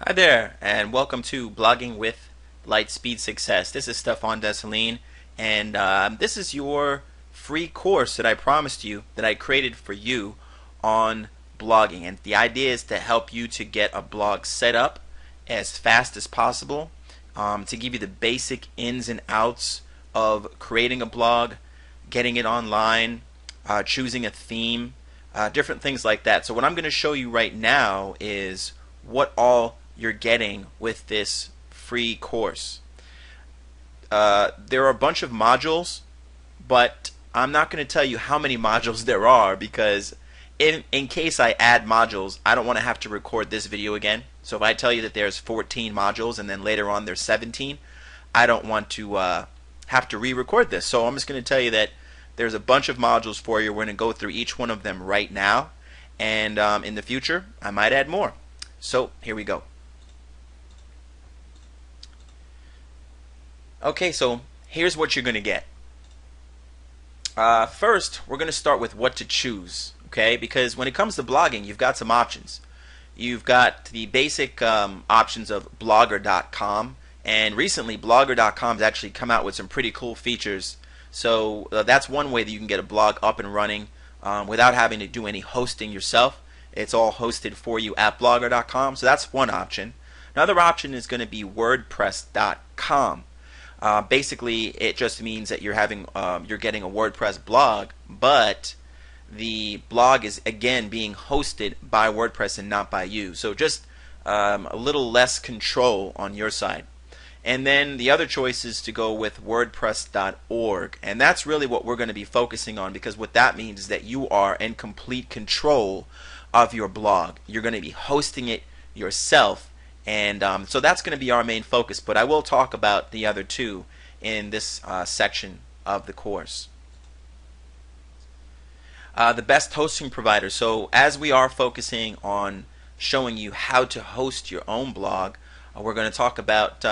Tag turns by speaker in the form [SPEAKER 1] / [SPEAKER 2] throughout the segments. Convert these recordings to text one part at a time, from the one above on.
[SPEAKER 1] Hi there, and welcome to Blogging with Lightspeed Success. This is Stefan Dessalines, and this is your free course that I promised you that I created for you on blogging. And the idea is to help you to get a blog set up as fast as possible, to give you the basic ins and outs of creating a blog, getting it online, choosing a theme, different things like that. So what I'm going to show you right now is what all you're getting with this free course. There are a bunch of modules, but I'm not going to tell you how many modules there are because in case I add modules, I don't want to have to record this video again. So if I tell you that there's 14 modules and then later on there's 17, I don't want to have to re-record this. So I'm just going to tell you that there's a bunch of modules for you. We're going to go through each one of them right now, and in the future I might add more. So here we go. Okay, so here's what you're going to get. First, we're going to start with what to choose, okay? Because when it comes to blogging, you've got some options. You've got the basic options of Blogger.com, and recently Blogger.com has actually come out with some pretty cool features. So that's one way that you can get a blog up and running without having to do any hosting yourself. It's all hosted for you at Blogger.com, so that's one option. Another option is going to be WordPress.com. Basically, it just means that you're getting a WordPress blog, but the blog is again being hosted by WordPress and not by you. So just a little less control on your side. And then the other choice is to go with WordPress.org, and that's really what we're going to be focusing on, because what that means is that you are in complete control of your blog. You're going to be hosting it yourself. And so that's going to be our main focus, but I will talk about the other two in this section of the course. The best hosting provider. So as we are focusing on showing you how to host your own blog, we're going to talk about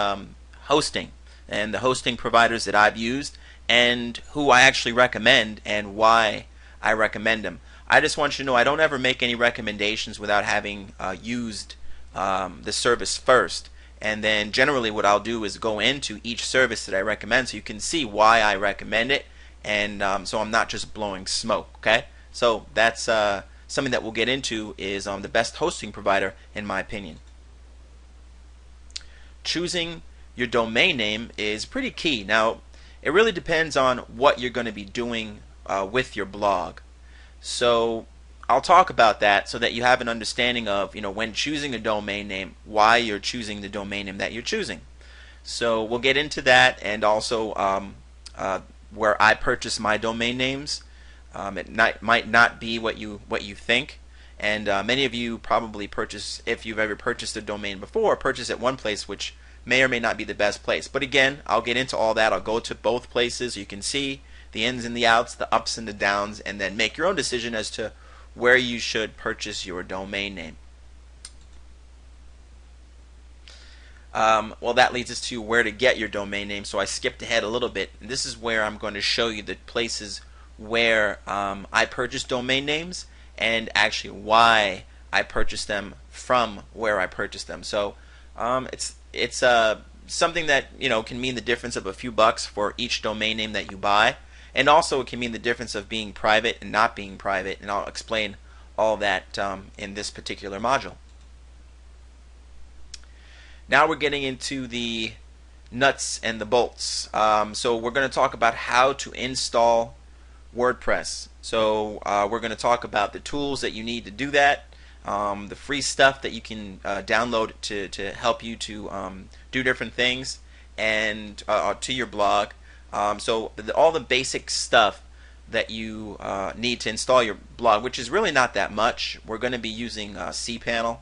[SPEAKER 1] hosting and the hosting providers that I've used and who I actually recommend and why I recommend them. I just want you to know I don't ever make any recommendations without having used the service first, and then generally what I'll do is go into each service that I recommend so you can see why I recommend it, and so I'm not just blowing smoke. Okay, so that's something that we'll get into is the best hosting provider in my opinion. Choosing your domain name is pretty key. Now it really depends on what you're going to be doing with your blog. So I'll talk about that so that you have an understanding of, when choosing a domain name, why you're choosing the domain name that you're choosing. So we'll get into that, and also where I purchase my domain names. It might not be what you think, and many of you probably purchase, if you've ever purchased a domain before, purchase at one place which may or may not be the best place. But again, I'll get into all that. I'll go to both places. You can see the ins and the outs, the ups and the downs, and then make your own decision as to where you should purchase your domain name. Well, that leads us to where to get your domain name, so I skipped ahead a little bit. And this is where I'm going to show you the places where I purchase domain names and actually why I purchase them from where I purchase them. So it's something that can mean the difference of a few bucks for each domain name that you buy. And also it can mean the difference of being private and not being private, and I'll explain all that in this particular module. Now we're getting into the nuts and the bolts. So we're going to talk about how to install WordPress. So we're going to talk about the tools that you need to do that, the free stuff that you can download to help you to do different things and to your blog. So all the basic stuff that you need to install your blog, which is really not that much. We're going to be using cPanel,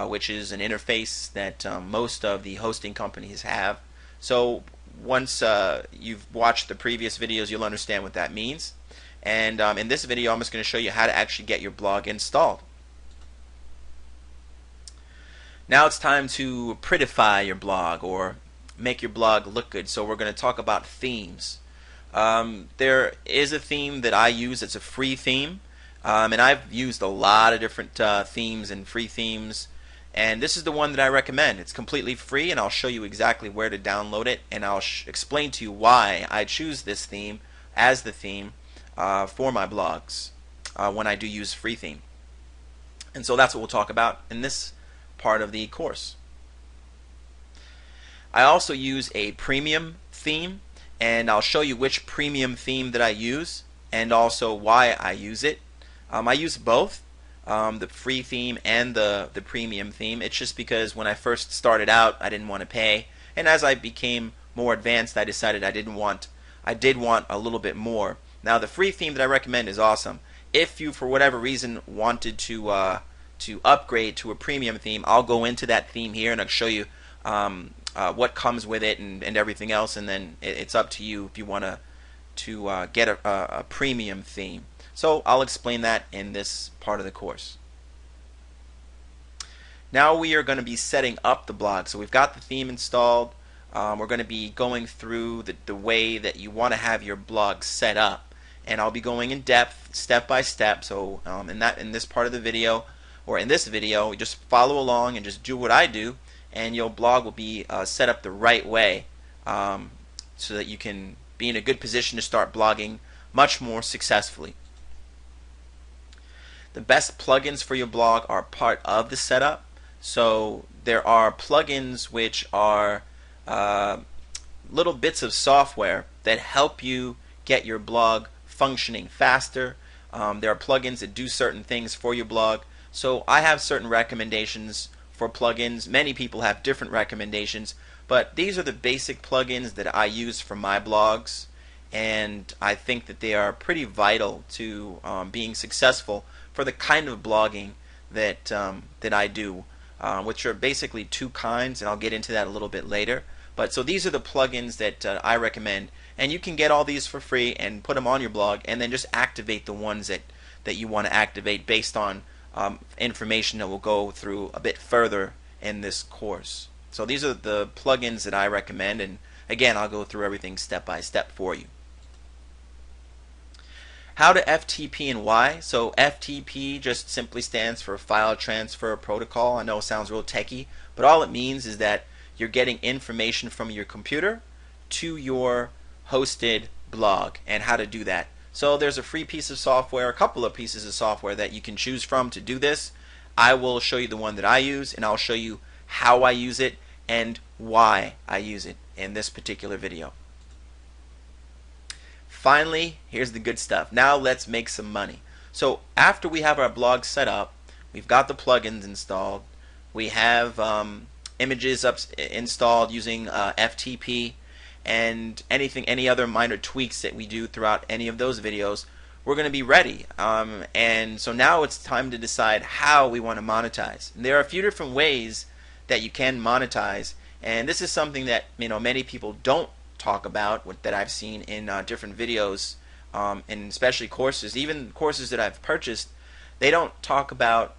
[SPEAKER 1] which is an interface that most of the hosting companies have. So once you've watched the previous videos, you'll understand what that means. And in this video, I'm just going to show you how to actually get your blog installed. Now it's time to prettify your blog, or make your blog look good. So we're going to talk about themes. There is a theme that I use. It's a free theme, and I've used a lot of different themes and free themes, And this is the one that I recommend. It's completely free, and I'll show you exactly where to download it, and I'll explain to you why I choose this theme as the theme for my blogs when I do use free theme. And so that's what we'll talk about in this part of the course. I also use a premium theme, and I'll show you which premium theme that I use and also why I use it. I use both, the free theme and the premium theme. It's just because when I first started out I didn't want to pay, and as I became more advanced I decided I did want a little bit more. Now the free theme that I recommend is awesome. If you for whatever reason wanted to upgrade to a premium theme, I'll go into that theme here and I'll show you what comes with it and everything else, and then it's up to you if you want to get a premium theme. So I'll explain that in this part of the course. Now we are going to be setting up the blog. So we've got the theme installed. We're going to be going through the way that you want to have your blog set up, and I'll be going in depth, step by step. So in this part of the video, or in this video, you just follow along and just do what I do, and your blog will be set up the right way, so that you can be in a good position to start blogging much more successfully. The best plugins for your blog are part of the setup. So there are plugins which are little bits of software that help you get your blog functioning faster. There are plugins that do certain things for your blog. So I have certain recommendations for plugins. Many people have different recommendations, but these are the basic plugins that I use for my blogs, and I think that they are pretty vital to being successful for the kind of blogging that I do, which are basically two kinds, and I'll get into that a little bit later. But so these are the plugins that I recommend, and you can get all these for free and put them on your blog, and then just activate the ones that you want to activate based on information that we'll go through a bit further in this course. So these are the plugins that I recommend, and again I'll go through everything step by step for you. How to FTP and why. So FTP just simply stands for File Transfer Protocol. I know it sounds real techy, but all it means is that you're getting information from your computer to your hosted blog, and how to do that. So there's a free piece of software, a couple of pieces of software that you can choose from to do this. I will show you the one that I use, and I'll show you how I use it and why I use it in this particular video. Finally, here's the good stuff. Now let's make some money. So after we have our blog set up, we've got the plugins installed, we have images installed using FTP, and any other minor tweaks that we do throughout any of those videos, we're going to be ready. And so now it's time to decide how we want to monetize. And there are a few different ways that you can monetize, and this is something that many people don't talk about, that I've seen in different videos, and especially courses, even courses that I've purchased. They don't talk about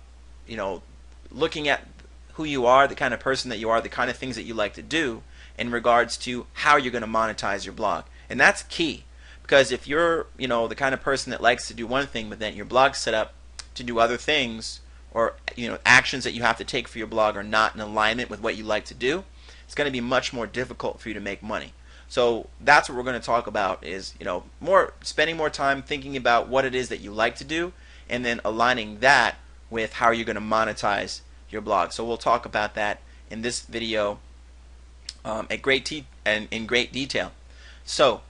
[SPEAKER 1] looking at who you are, the kind of person that you are, the kind of things that you like to do in regards to how you're going to monetize your blog. And that's key, because if you're the kind of person that likes to do one thing, but then your blog's set up to do other things, or actions that you have to take for your blog are not in alignment with what you like to do, it's going to be much more difficult for you to make money. So that's what we're going to talk about, is spending more time thinking about what it is that you like to do, and then aligning that with how you're going to monetize your blog. So we'll talk about that in this video in great detail. So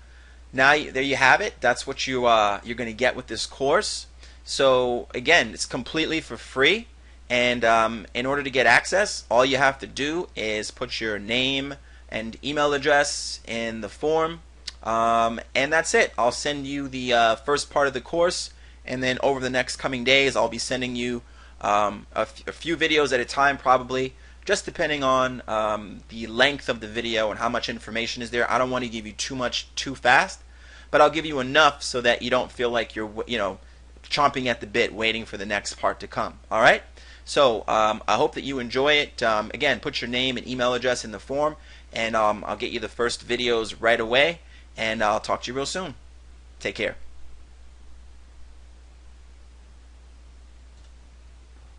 [SPEAKER 1] now there you have it. That's what you're going to get with this course. So again, it's completely for free, and in order to get access, all you have to do is put your name and email address in the form, and that's it. I'll send you the first part of the course, and then over the next coming days I'll be sending you a few videos at a time, probably, just depending on the length of the video and how much information is there. I don't want to give you too much too fast, but I'll give you enough so that you don't feel like you're chomping at the bit waiting for the next part to come. Alright? So I hope that you enjoy it. Again, put your name and email address in the form, and I'll get you the first videos right away, and I'll talk to you real soon. Take care.